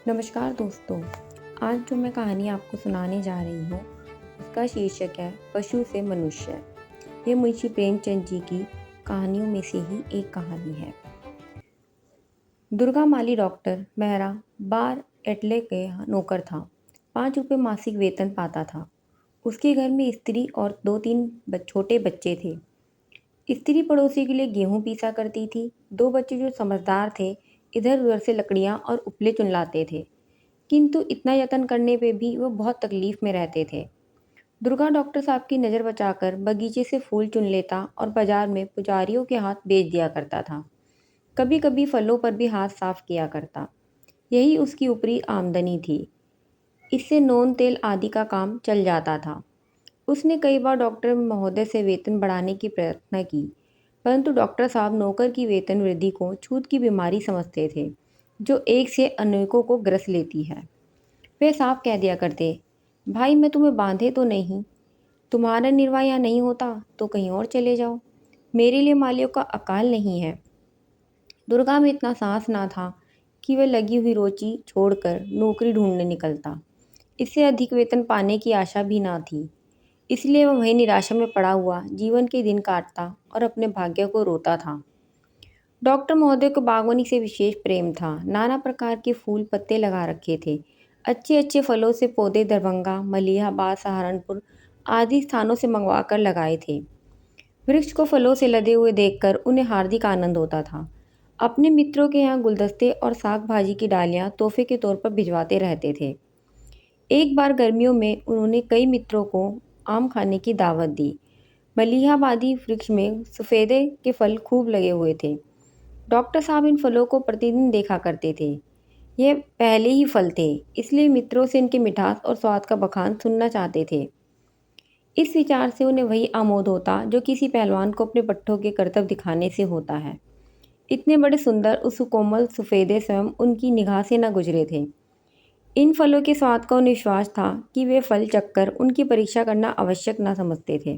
नमस्कार दोस्तों। आज जो मैं कहानी आपको सुनाने जा रही हूँ उसका शीर्षक है पशु से मनुष्य। ये मुंशी प्रेमचंद जी की कहानियों में से ही एक कहानी है। दुर्गा माली डॉक्टर मेहरा बार एटले के नौकर था। 5 रुपये मासिक वेतन पाता था। उसके घर में स्त्री और 2-3 छोटे बच्चे थे। स्त्री पड़ोसी के लिए गेहूं पीसा करती थी। 2 बच्चे जो समझदार थे इधर उधर से लकड़ियां और उपले चुन लाते थे, किंतु इतना यत्न करने पे भी वो बहुत तकलीफ में रहते थे। दुर्गा डॉक्टर साहब की नज़र बचाकर बगीचे से फूल चुन लेता और बाजार में पुजारियों के हाथ बेच दिया करता था। कभी कभी फलों पर भी हाथ साफ किया करता। यही उसकी ऊपरी आमदनी थी। इससे नून तेल आदि का काम चल जाता था। उसने कई बार डॉक्टर महोदय से वेतन बढ़ाने की प्रयत्न की, परंतु डॉक्टर साहब नौकर की वेतन वृद्धि को छूत की बीमारी समझते थे, जो एक से अनेकों को ग्रस लेती है। वे साफ कह दिया करते, भाई मैं तुम्हें बांधे तो नहीं, तुम्हारा निर्वाह यहाँ नहीं होता तो कहीं और चले जाओ, मेरे लिए मालियों का अकाल नहीं है। दुर्गा में इतना साहस ना था कि वह लगी हुई रोची छोड़कर नौकरी ढूंढने निकलता। इससे अधिक वेतन पाने की आशा भी ना थी, इसलिए वह वहीं निराशा में पड़ा हुआ जीवन के दिन काटता और अपने भाग्य को रोता था। डॉक्टर महोदय को बागवानी से विशेष प्रेम था। नाना प्रकार के फूल पत्ते लगा रखे थे। अच्छे अच्छे फलों से पौधे दरभंगा, मलिहाबाद, सहारनपुर आदि स्थानों से मंगवा कर लगाए थे। वृक्ष को फलों से लदे हुए देखकर उन्हें हार्दिक आनंद होता था। अपने मित्रों के यहाँ गुलदस्ते और साग भाजी की डालियाँ तोहफे के तौर पर भिजवाते रहते थे। एक बार गर्मियों में उन्होंने कई मित्रों को आम खाने की दावत दी। मलिहाबादी वृक्ष में सफ़ेदे के फल खूब लगे हुए थे। डॉक्टर साहब इन फलों को प्रतिदिन देखा करते थे। यह पहले ही फल थे, इसलिए मित्रों से इनके मिठास और स्वाद का बखान सुनना चाहते थे। इस विचार से उन्हें वही आमोद होता जो किसी पहलवान को अपने पट्टों के करतब दिखाने से होता है। इतने बड़े सुंदर उस कोमल सफ़ेदे स्वयं उनकी निगाह से न गुजरे थे। इन फलों के स्वाद का उन्हें विश्वास था कि वे फल चखकर उनकी परीक्षा करना आवश्यक न समझते थे।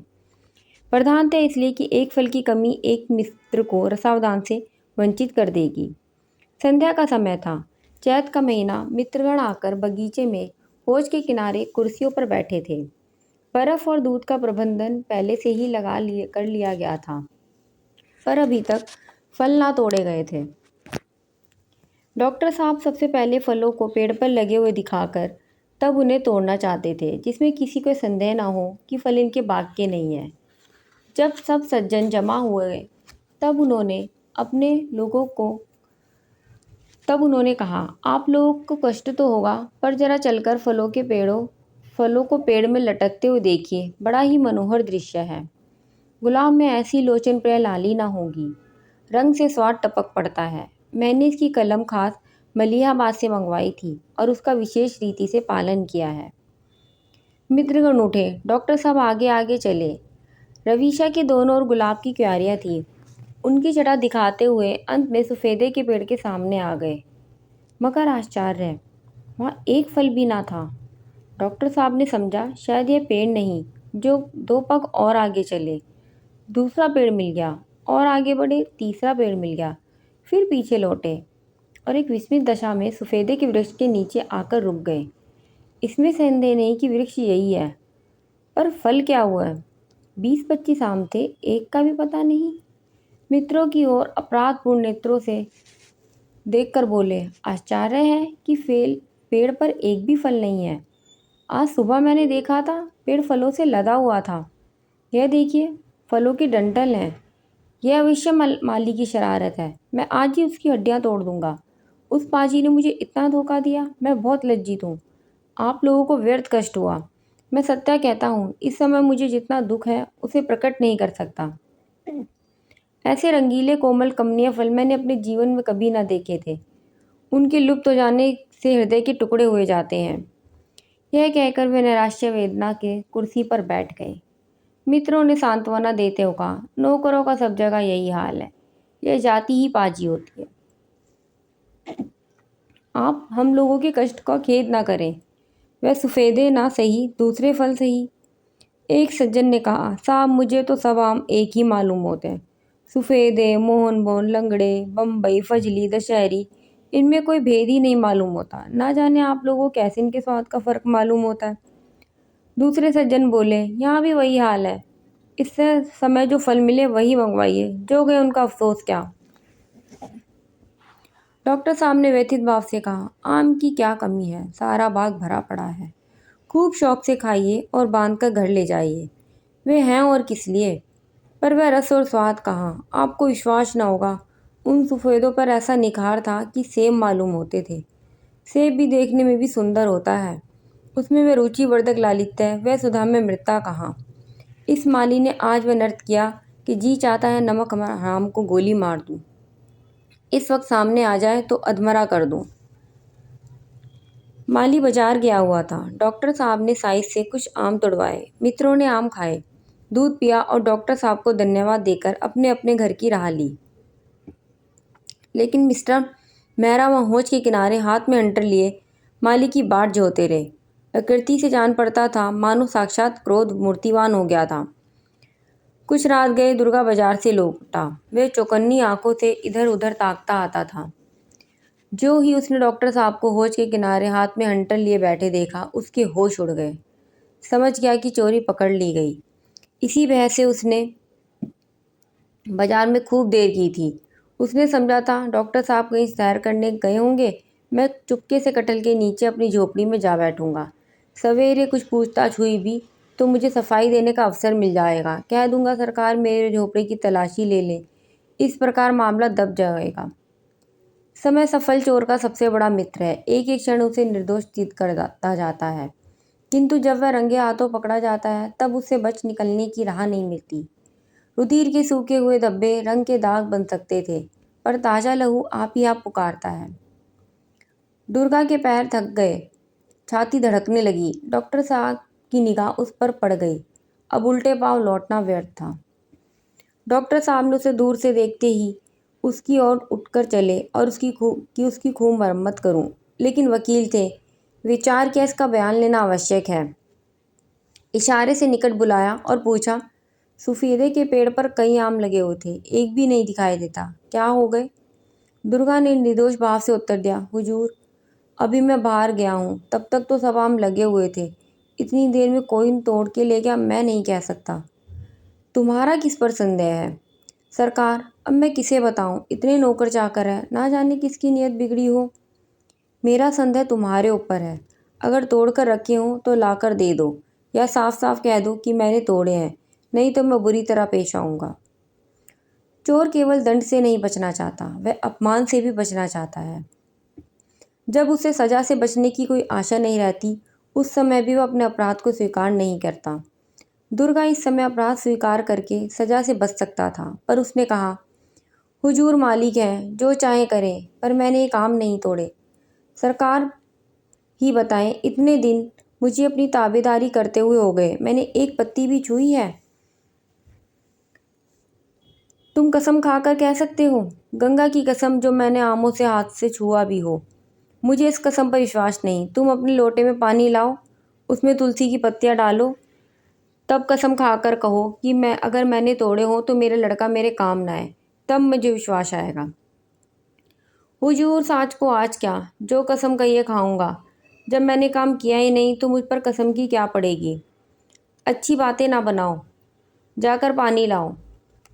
प्रधानतः इसलिए कि एक फल की कमी एक मित्र को रसावदान से वंचित कर देगी। संध्या का समय था। चैत का महीना। मित्रगण आकर बगीचे में हौज के किनारे कुर्सियों पर बैठे थे। बर्फ और दूध का प्रबंधन पहले से ही कर लिया गया था, पर अभी तक फल ना तोड़े गए थे। डॉक्टर साहब सबसे पहले फलों को पेड़ पर लगे हुए दिखाकर तब उन्हें तोड़ना चाहते थे, जिसमें किसी को संदेह ना हो कि फल इनके बाग के नहीं है। जब सब सज्जन जमा हुए तब उन्होंने कहा, आप लोगों को कष्ट तो होगा, पर जरा चलकर फलों को पेड़ में लटकते हुए देखिए, बड़ा ही मनोहर दृश्य है। गुलाब में ऐसी लोचन प्रिय लाली ना होगी। रंग से स्वाद टपक पड़ता है। मैंने इसकी कलम खास मलिहाबाद से मंगवाई थी और उसका विशेष रीति से पालन किया है। मित्रगण उठे। डॉक्टर साहब आगे आगे चले। रवीशा के दोनों ओर गुलाब की क्यारियाँ थी। उनकी छटा दिखाते हुए अंत में सफ़ेदे के पेड़ के सामने आ गए, मगर आश्चर्य, वहाँ एक फल भी ना था। डॉक्टर साहब ने समझा शायद यह पेड़ नहीं। जो 2 पग और आगे चले, दूसरा पेड़ मिल गया, और आगे बढ़े, तीसरा पेड़ मिल गया, फिर पीछे लौटे और एक विस्मित दशा में सफ़ेदे के वृक्ष के नीचे आकर रुक गए। इसमें संदेह नहीं कि वृक्ष यही है, पर फल क्या हुआ है? 20-25 आम थे, एक का भी पता नहीं। मित्रों की ओर अपराधपूर्ण नेत्रों से देखकर बोले, आश्चर्य है कि पेड़ पर एक भी फल नहीं है। आज सुबह मैंने देखा था, पेड़ फलों से लदा हुआ था। यह देखिए, फलों के डंठल हैं। यह अवश्य माली की शरारत है। मैं आज ही उसकी हड्डियां तोड़ दूंगा। उस पाजी ने मुझे इतना धोखा दिया, मैं बहुत लज्जित हूँ। आप लोगों को व्यर्थ कष्ट हुआ। मैं सत्य कहता हूँ, इस समय मुझे जितना दुख है उसे प्रकट नहीं कर सकता। ऐसे रंगीले कोमल कमनीय फल मैंने अपने जीवन में कभी ना देखे थे। उनके लुप्त हो जाने से हृदय के टुकड़े हुए जाते हैं। यह कहकर वे निराश्य वेदना के कुर्सी पर बैठ गए। मित्रों ने सांत्वना देते हुए कहा, नौकरों का सब जगह यही हाल है। यह जाति ही पाजी होती है। आप हम लोगों के कष्ट का खेद ना करें। वह सफ़ेदे ना सही, दूसरे फल सही। एक सज्जन ने कहा, साहब मुझे तो सब आम एक ही मालूम होते हैं। सफ़ेदे, मोहनबोन, लंगड़े, बम्बई, फजली, दशहरी, इनमें कोई भेद ही नहीं मालूम होता। ना जाने आप लोगों को कैसे इनके स्वाद का फ़र्क मालूम होता है। दूसरे सज्जन बोले, यहाँ भी वही हाल है। इससे समय जो फल मिले वही मंगवाइए, जो गए उनका अफसोस क्या। डॉक्टर साहब ने व्यथित भाव से कहा, आम की क्या कमी है, सारा बाग भरा पड़ा है। खूब शौक से खाइए और बांध कर घर ले जाइए। वे हैं और किस लिए, पर वह रस और स्वाद कहाँ। आपको विश्वास न होगा, उन सफ़ेदों पर ऐसा निखार था कि सेब मालूम होते थे। सेब भी देखने में भी सुंदर होता है, उसमें वह रुचिवर्धक लालित्य, वह सुधा में मृता कहाँ। इस माली ने आज वह नृत्य किया कि जी चाहता है नमक हराम को गोली मार दूं। इस वक्त सामने आ जाए तो अधमरा कर दूं। माली बाजार गया हुआ था। डॉक्टर साहब ने साइज से कुछ आम तोड़वाए। मित्रों ने आम खाए, दूध पिया और डॉक्टर साहब को धन्यवाद देकर अपने अपने घर की राह ली। लेकिन मिस्टर मेहरा वहाँ होज के किनारे हाथ में हंटर लिए माली की बाट जोते रहे। प्रकृति से जान पड़ता था, मानो साक्षात क्रोध मूर्तिवान हो गया था। कुछ रात गए दुर्गा बाजार से लौटा। वह चौकन्नी आंखों से इधर उधर ताकता आता था। जो ही उसने डॉक्टर साहब को होज के किनारे हाथ में हंटर लिए बैठे देखा, उसके होश उड़ गए। समझ गया कि चोरी पकड़ ली गई। इसी बहस से उसने बाजार में खूब देर की थी। उसने समझा था डॉक्टर साहब कहीं सैर करने गए होंगे, मैं चुपके से कटहल के नीचे अपनी झोपड़ी में जा बैठूंगा। सवेरे कुछ पूछताछ हुई भी तो मुझे सफाई देने का अवसर मिल जाएगा। कह दूंगा सरकार मेरे झोपड़ी की तलाशी ले ले। इस प्रकार मामला दब जाएगा। समय सफल चोर का सबसे बड़ा मित्र है, एक एक क्षण उसे निर्दोष सिद्ध कर जाता है, किंतु जब वह रंगे हाथों पकड़ा जाता है तब उससे बच निकलने की राह नहीं मिलती। रुधिर के सूखे हुए धब्बे रंग के दाग बन सकते थे, पर ताज़ा लहू आप ही आप पुकारता है। दुर्गा के पैर थक गए, छाती धड़कने लगी। डॉक्टर साहब की निगाह उस पर पड़ गई। अब उल्टे पांव लौटना व्यर्थ था। डॉक्टर साहब ने उसे दूर से देखते ही उसकी ओर उठकर चले और उसकी खूब मरम्मत करूं। लेकिन वकील थे, विचार किया इसका बयान लेना आवश्यक है। इशारे से निकट बुलाया और पूछा, सफेदे के पेड़ पर कई आम लगे हुए थे, एक भी नहीं दिखाई देता, क्या हो गए। दुर्गा ने निर्दोष भाव से उत्तर दिया, हुजूर अभी मैं बाहर गया हूँ, तब तक तो सब आम लगे हुए थे। इतनी देर में कोई तोड़ के ले गया मैं नहीं कह सकता। तुम्हारा किस पर संदेह है। सरकार अब मैं किसे बताऊं, इतने नौकर चाकर है, ना जाने किसकी नीयत बिगड़ी हो। मेरा संदेह तुम्हारे ऊपर है। अगर तोड़ कर रखे हों तो लाकर दे दो, या साफ साफ कह दो कि मैंने तोड़े हैं, नहीं तो मैं बुरी तरह पेश आऊँगा। चोर केवल दंड से नहीं बचना चाहता, वह अपमान से भी बचना चाहता है। जब उसे सजा से बचने की कोई आशा नहीं रहती, उस समय भी वह अपने अपराध को स्वीकार नहीं करता। दुर्गा इस समय अपराध स्वीकार करके सजा से बच सकता था, पर उसने कहा, हुजूर मालिक हैं, जो चाहे करें, पर मैंने एक आम नहीं तोड़े। सरकार ही बताएं, इतने दिन मुझे अपनी ताबेदारी करते हुए हो गए, मैंने एक पत्ती भी छुई है। तुम कसम खाकर कह सकते हो, गंगा की कसम जो मैंने आमों से हाथ से छुआ भी हो। मुझे इस कसम पर विश्वास नहीं। तुम अपने लोटे में पानी लाओ, उसमें तुलसी की पत्तियां डालो, तब कसम खाकर कहो कि अगर मैंने तोड़े हों तो मेरा लड़का मेरे काम ना आए, तब मुझे विश्वास आएगा। हुजूर साँच को आज क्या, जो कसम कहिए खाऊंगा। जब मैंने काम किया ही नहीं तो मुझ पर कसम की क्या पड़ेगी। अच्छी बातें ना बनाओ, जाकर पानी लाओ।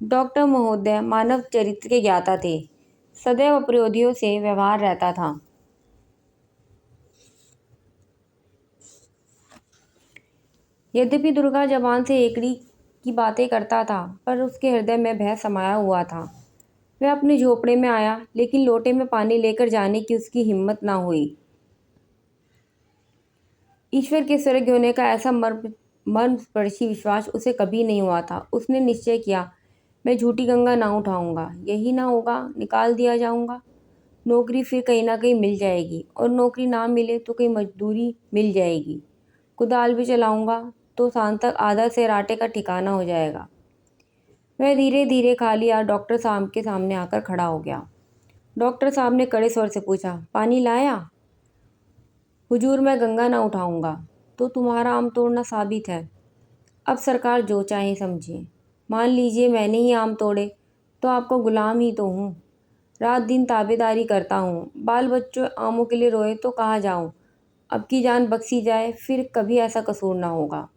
डॉक्टर महोदय मानव चरित्र के ज्ञाता थे, सदैव अपराधियों से व्यवहार रहता था। यद्यपि दुर्गा जबान से एकड़ी की बातें करता था, पर उसके हृदय में भय समाया हुआ था। वह अपने झोपड़े में आया, लेकिन लोटे में पानी लेकर जाने की उसकी हिम्मत ना हुई। ईश्वर के स्वर्ग होने का ऐसा मर्मस्पर्शी विश्वास उसे कभी नहीं हुआ था। उसने निश्चय किया, मैं झूठी गंगा ना उठाऊंगा। यही ना होगा, निकाल दिया जाऊंगा। नौकरी फिर कहीं ना कहीं मिल जाएगी, और नौकरी ना मिले तो कहीं मजदूरी मिल जाएगी। कुदाल भी चलाऊंगा तो शाम तक आधा से राटे का ठिकाना हो जाएगा। वह धीरे धीरे खाली हाथ डॉक्टर साहब के सामने आकर खड़ा हो गया। डॉक्टर साहब ने कड़े स्वर से पूछा, पानी लाया। हुजूर मैं गंगा ना उठाऊंगा। तो तुम्हारा आम तोड़ना साबित है। अब सरकार जो चाहे समझे। मान लीजिए मैंने ही आम तोड़े, तो आपका गुलाम ही तो हूँ। रात दिन ताबेदारी करता हूँ। बाल बच्चों आमों के लिए रोए तो कहाँ जाऊँ। अब की जान बख्शी जाए फिर कभी ऐसा कसूर ना होगा।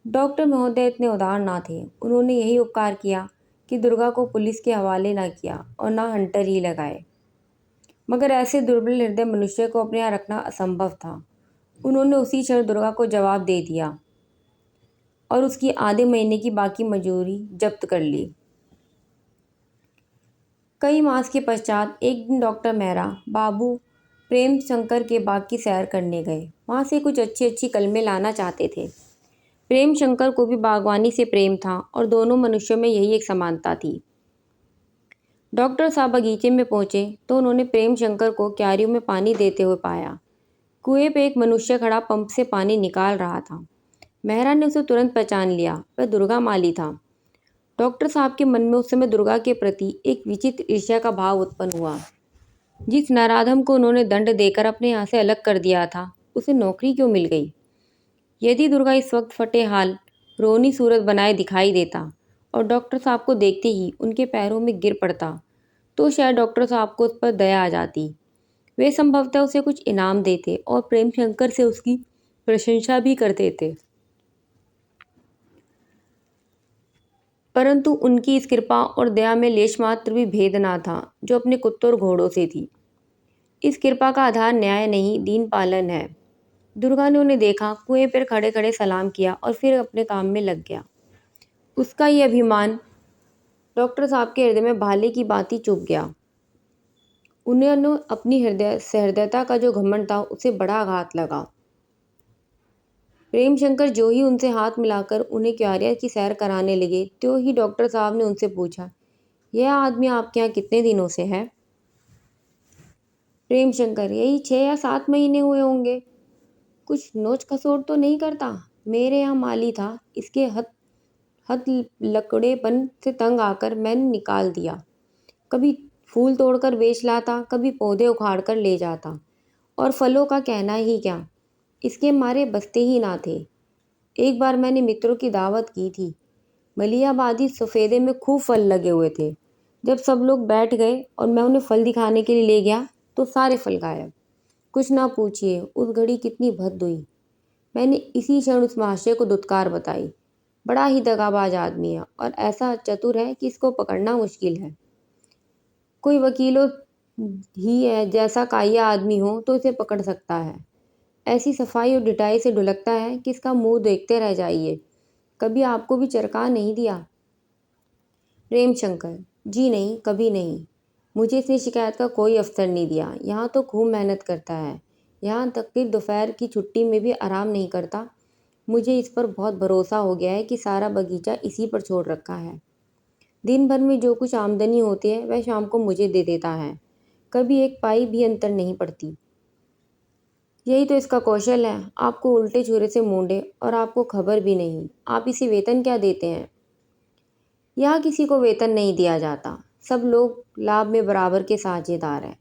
डॉक्टर महोदय इतने उदार ना थे। उन्होंने यही उपकार किया कि दुर्गा को पुलिस के हवाले ना किया और ना हंटर ही लगाए। मगर ऐसे दुर्बल हृदय मनुष्य को अपने यहाँ रखना असंभव था। उन्होंने उसी क्षण दुर्गा को जवाब दे दिया और उसकी आधे महीने की बाकी मजूरी जब्त कर ली। कई मास के पश्चात एक दिन डॉक्टर मेहरा बाबू प्रेम शंकर के बाग की सैर करने गए। वहाँ से कुछ अच्छी अच्छी कलमें लाना चाहते थे। प्रेम शंकर को भी बागवानी से प्रेम था और दोनों मनुष्यों में यही एक समानता थी। डॉक्टर साहब बगीचे में पहुंचे तो उन्होंने प्रेम शंकर को क्यारियों में पानी देते हुए पाया। कुएं पे एक मनुष्य खड़ा पंप से पानी निकाल रहा था। मेहरा ने उसे तुरंत पहचान लिया। वह दुर्गा माली था। डॉक्टर साहब के मन में उस समय दुर्गा के प्रति एक विचित्र ईर्ष्या का भाव उत्पन्न हुआ। जिस नराधम को उन्होंने दंड देकर अपने यहाँ से अलग कर दिया था, उसे नौकरी क्यों मिल गई। यदि दुर्गा इस वक्त फटे हाल रोनी सूरत बनाए दिखाई देता और डॉक्टर साहब को देखते ही उनके पैरों में गिर पड़ता तो शायद डॉक्टर साहब को उस पर दया आ जाती। वे संभवतः उसे कुछ इनाम देते और प्रेम शंकर से उसकी प्रशंसा भी करते थे। परंतु उनकी इस कृपा और दया में लेश मात्र भी भेद ना था जो अपने कुत्तों और घोड़ों से थी। इस कृपा का आधार न्याय नहीं दीन पालन है। दुर्गा ने उन्हें देखा, कुएं पर खड़े खड़े सलाम किया और फिर अपने काम में लग गया। उसका ये अभिमान डॉक्टर साहब के हृदय में भाले की बाती चुभ गया। उन्हें अपनी सहृदयता का जो घमंड था उसे बड़ा आघात लगा। प्रेमशंकर जो ही उनसे हाथ मिलाकर उन्हें क्यारिया की सैर कराने लगे त्यों ही डॉक्टर साहब ने उनसे पूछा, यह आदमी आपके यहाँ कितने दिनों से है। प्रेमशंकर, यही 6 या 7 महीने हुए होंगे। कुछ नोच खसोट तो नहीं करता। मेरे यहाँ माली था, इसके हद हद लकड़ेपन से तंग आकर मैंने निकाल दिया। कभी फूल तोड़कर बेच लाता, कभी पौधे उखाड़ कर ले जाता, और फलों का कहना ही क्या, इसके मारे बसते ही ना थे। एक बार मैंने मित्रों की दावत की थी। मलियाबादी सफ़ेदे में खूब फल लगे हुए थे। जब सब लोग बैठ गए और मैं उन्हें फल दिखाने के लिए ले गया तो सारे फल गायब। कुछ ना पूछिए उस घड़ी कितनी भद्द हुई। मैंने इसी क्षण उस महाशय को धुतकार बताई। बड़ा ही दगाबाज आदमी है और ऐसा चतुर है कि इसको पकड़ना मुश्किल है। कोई वकीलों ही है जैसा काया आदमी हो तो इसे पकड़ सकता है। ऐसी सफाई और डिटाई से ढुलकता है कि इसका मुंह देखते रह जाइए। कभी आपको भी चरका नहीं दिया। प्रेमशंकर, जी नहीं, कभी नहीं। मुझे इसने शिकायत का कोई अवसर नहीं दिया। यहाँ तो खूब मेहनत करता है। यहाँ तक कि दोपहर की छुट्टी में भी आराम नहीं करता। मुझे इस पर बहुत भरोसा हो गया है कि सारा बगीचा इसी पर छोड़ रखा है। दिन भर में जो कुछ आमदनी होती है वह शाम को मुझे दे देता है। कभी एक पाई भी अंतर नहीं पड़ती। यही तो इसका कौशल है, आपको उल्टे छुरे से मूंढे और आपको खबर भी नहीं। आप इसे वेतन क्या देते हैं। यहाँ किसी को वेतन नहीं दिया जाता। सब लोग लाभ में बराबर के साझेदार हैं।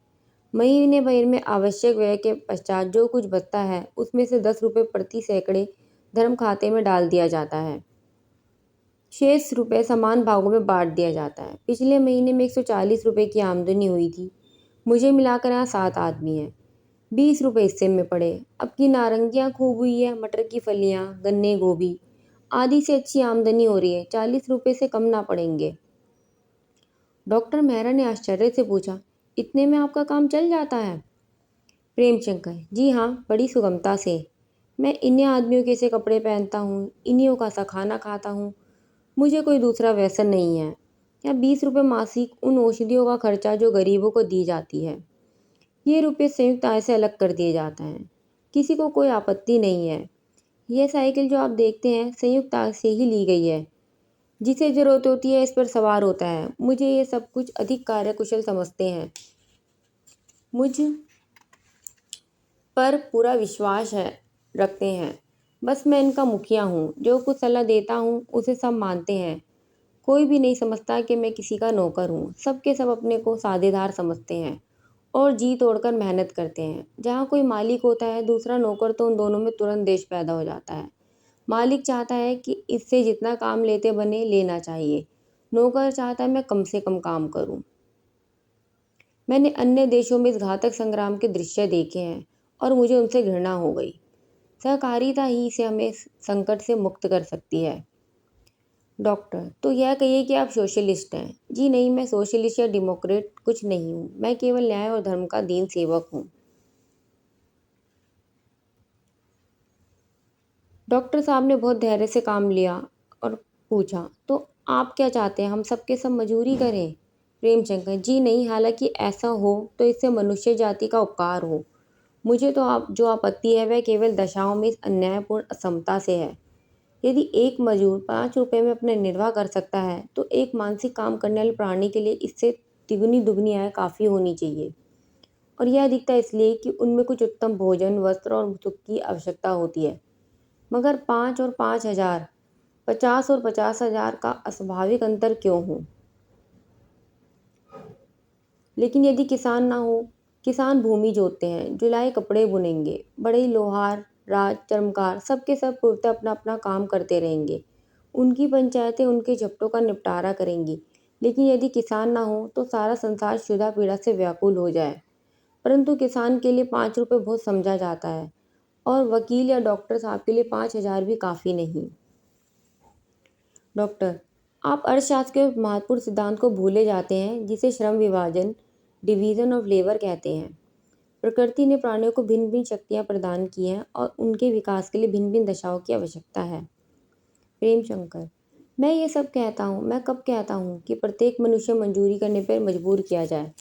महीने भर में आवश्यक व्यय के पश्चात जो कुछ बचता है उसमें से 10 रुपये प्रति सैकड़े धर्म खाते में डाल दिया जाता है। शेष रुपए समान भागों में बांट दिया जाता है। पिछले महीने में 140 रुपये की आमदनी हुई थी। मुझे मिलाकर यहाँ 7 आदमी हैं। 20 रुपये हिस्से में पड़े। अब की नारंगियाँ खूब हुई है, मटर की फलियाँ, गन्ने, गोभी आदि से अच्छी आमदनी हो रही है। 40 रुपये से कम ना पड़ेंगे। डॉक्टर मेहरा ने आश्चर्य से पूछा, इतने में आपका काम चल जाता है। प्रेमशंकर, जी हाँ, बड़ी सुगमता से। मैं इन्हीं आदमियों के से कपड़े पहनता हूँ, इन्हीं का सा खाना खाता हूँ। मुझे कोई दूसरा व्यसन नहीं है। या 20 रुपये मासिक उन औषधियों का खर्चा जो गरीबों को दी जाती है। ये रुपये संयुक्त आय से अलग कर दिए जाते हैं। किसी को कोई आपत्ति नहीं है। यह साइकिल जो आप देखते हैं संयुक्त आय से ही ली गई है। जिसे जरूरत होती है इस पर सवार होता है। मुझे ये सब कुछ अधिक कार्यकुशल समझते हैं। मुझ पर पूरा विश्वास है रखते हैं। बस मैं इनका मुखिया हूँ। जो कुछ सलाह देता हूँ उसे सब मानते हैं। कोई भी नहीं समझता कि मैं किसी का नौकर हूँ। सब के सब अपने को साझेदार समझते हैं और जी तोड़कर मेहनत करते हैं। जहाँ कोई मालिक होता है दूसरा नौकर तो उन दोनों में तुरंत देश पैदा हो जाता है। मालिक चाहता है कि इससे जितना काम लेते बने लेना चाहिए। नौकर चाहता है मैं कम से कम काम करूँ। मैंने अन्य देशों में इस घातक संग्राम के दृश्य देखे हैं और मुझे उनसे घृणा हो गई। सहकारिता ही से हमें संकट से मुक्त कर सकती है। डॉक्टर, तो यह कहिए कि आप सोशलिस्ट हैं? जी नहीं, मैं सोशलिस्ट या डेमोक्रेट कुछ नहीं हूँ। मैं केवल न्याय और धर्म का दीन सेवक हूँ। डॉक्टर साहब ने बहुत धैर्य से काम लिया और पूछा, तो आप क्या चाहते हैं, हम सबके सब मजूरी करें? प्रेमशंकर, जी नहीं, हालांकि ऐसा हो तो इससे मनुष्य जाति का उपकार हो। मुझे तो आप जो आपत्ति है वह केवल दशाओं में इस अन्यायपूर्ण असमता से है। यदि एक मजूर 5 रुपए में अपना निर्वाह कर सकता है तो एक मानसिक काम करने वाले प्राणी के लिए इससे तिगुनी दुगनी आय काफ़ी होनी चाहिए। और यह अधिकता इसलिए कि उनमें कुछ उत्तम भोजन, वस्त्र और सुख की आवश्यकता होती है। मगर 5 और 5 हजार, 50 और 50 हजार का अस्वाभाविक अंतर क्यों हो? लेकिन यदि किसान ना हो, किसान भूमि जोतते हैं, जुलाई कपड़े बुनेंगे, बड़े ही लोहार, राज, चर्मकार सबके सब पुरते अपना अपना काम करते रहेंगे। उनकी पंचायतें उनके झपटों का निपटारा करेंगी। लेकिन यदि किसान ना हो तो सारा संसार क्षुधा पीड़ा से व्याकुल हो जाए। परंतु किसान के लिए 5 रुपये बहुत समझा जाता है और वकील या डॉक्टर साहब के लिए 5 हजार भी काफ़ी नहीं। डॉक्टर, आप अर्थशास्त्र के महत्वपूर्ण सिद्धांत को भूले जाते हैं जिसे श्रम विभाजन, डिवीजन ऑफ लेबर कहते हैं। प्रकृति ने प्राणियों को भिन्न भिन्न शक्तियाँ प्रदान की हैं और उनके विकास के लिए भिन्न भिन्न दशाओं की आवश्यकता है। प्रेम शंकर, मैं कब कहता हूँ कि प्रत्येक मनुष्य मंजूरी करने पर मजबूर किया जाए?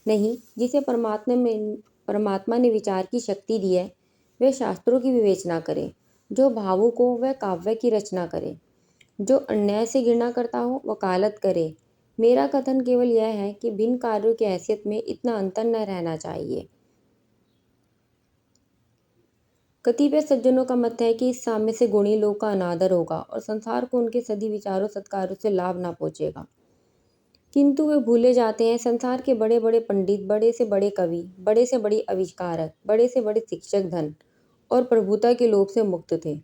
नहीं, जिसे परमात्मा ने विचार की शक्ति दी है वह शास्त्रों की विवेचना करे। जो भावुक हो वह काव्य की रचना करे। जो अन्याय से घृणा करता हो वकालत करे। मेरा कथन केवल यह है कि भिन्न कार्यों की हैसियत में इतना अंतर न रहना चाहिए। कतिपय सज्जनों का मत है कि इस साम्य से गुणी लोग का अनादर होगा और संसार को उनके सदी विचारों सत्कारों से लाभ ना पहुंचेगा। किंतु वे भूले जाते हैं संसार के बड़े बड़े पंडित, बड़े से बड़े कवि, बड़े से बड़े आविष्कारक, बड़े से बड़े शिक्षक धन और प्रभुता के लोभ से मुक्त थे।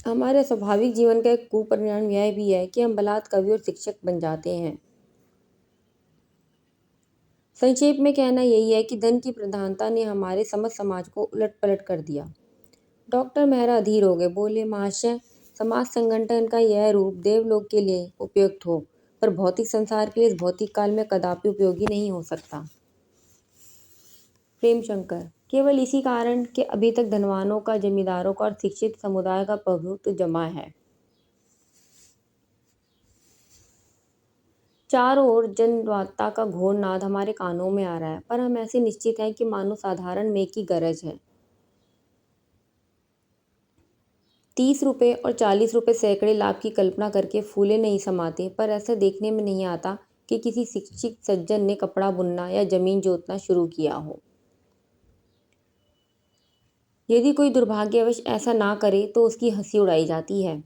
हमारे स्वाभाविक जीवन का एक कुपरिणाम यह भी है कि हम बलात् कवि और शिक्षक बन जाते हैं। संक्षेप में कहना यही है कि धन की प्रधानता ने हमारे समस्त समाज को उलट पलट कर दिया। डॉक्टर मेहरा अधीर हो गए, बोले, महाशय, समाज संगठन का यह रूप देवलोक के लिए उपयुक्त हो पर भौतिक संसार के लिए इस भौतिक काल में कदापि उपयोगी नहीं हो सकता। प्रेमशंकर, केवल इसी कारण कि अभी तक धनवानों का, जमींदारों का और शिक्षित समुदाय का प्रभुत्व जमा है। चारों ओर जनवार्ता का घोर नाद हमारे कानों में आ रहा है, पर हम ऐसे निश्चित हैं कि मानो साधारण मेघ की गरज है। 30 रुपये और 40 रुपये सैकड़े लाभ की कल्पना करके फूले नहीं समाते, पर ऐसा देखने में नहीं आता कि किसी शिक्षित सज्जन ने कपड़ा बुनना या जमीन जोतना शुरू किया हो। यदि कोई दुर्भाग्यवश ऐसा ना करे तो उसकी हंसी उड़ाई जाती है।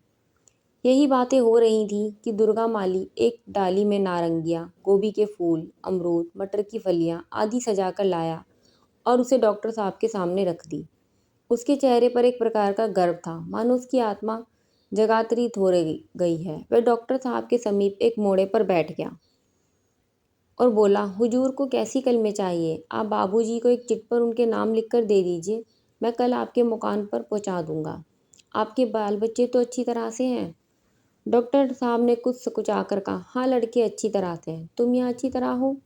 यही बातें हो रही थी कि दुर्गा माली एक डाली में नारंगियाँ, गोभी के फूल, अमरूद, मटर की फलियाँ आदि सजाकर लाया और उसे डॉक्टर साहब के सामने रख दी। उसके चेहरे पर एक प्रकार का गर्व था, मानो उसकी आत्मा जगातरित हो गई है। वह डॉक्टर साहब के समीप एक मोड़े पर बैठ गया और बोला, हुजूर को कैसी कलमें चाहिए? आप बाबूजी को एक चिट पर उनके नाम लिखकर दे दीजिए, मैं कल आपके मकान पर पहुंचा दूंगा। आपके बाल बच्चे तो अच्छी तरह से हैं? डॉक्टर साहब ने कुछ सकुचाकर कहा, हाँ, लड़के अच्छी तरह से हैं। तुम यहाँ अच्छी तरह हो?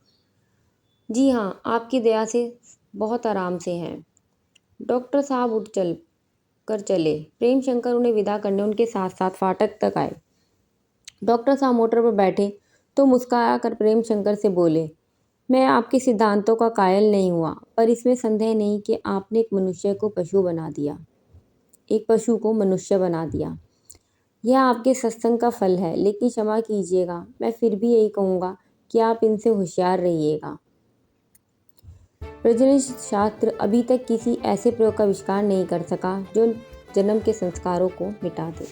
जी हाँ, आपकी दया से बहुत आराम से हैं। डॉक्टर साहब उठ चले। प्रेम शंकर उन्हें विदा करने उनके साथ साथ फाटक तक आए। डॉक्टर साहब मोटर पर बैठे तो मुस्कुरा कर प्रेम शंकर से बोले, मैं आपके सिद्धांतों का कायल नहीं हुआ, पर इसमें संदेह नहीं कि आपने एक मनुष्य को पशु बना दिया, एक पशु को मनुष्य बना दिया। यह आपके सत्संग का फल है, लेकिन क्षमा कीजिएगा, मैं फिर भी यही कहूँगा कि आप इनसे होशियार रहिएगा। प्रजनन शास्त्र अभी तक किसी ऐसे प्रयोग का आविष्कार नहीं कर सका जो जन्म के संस्कारों को मिटा दे।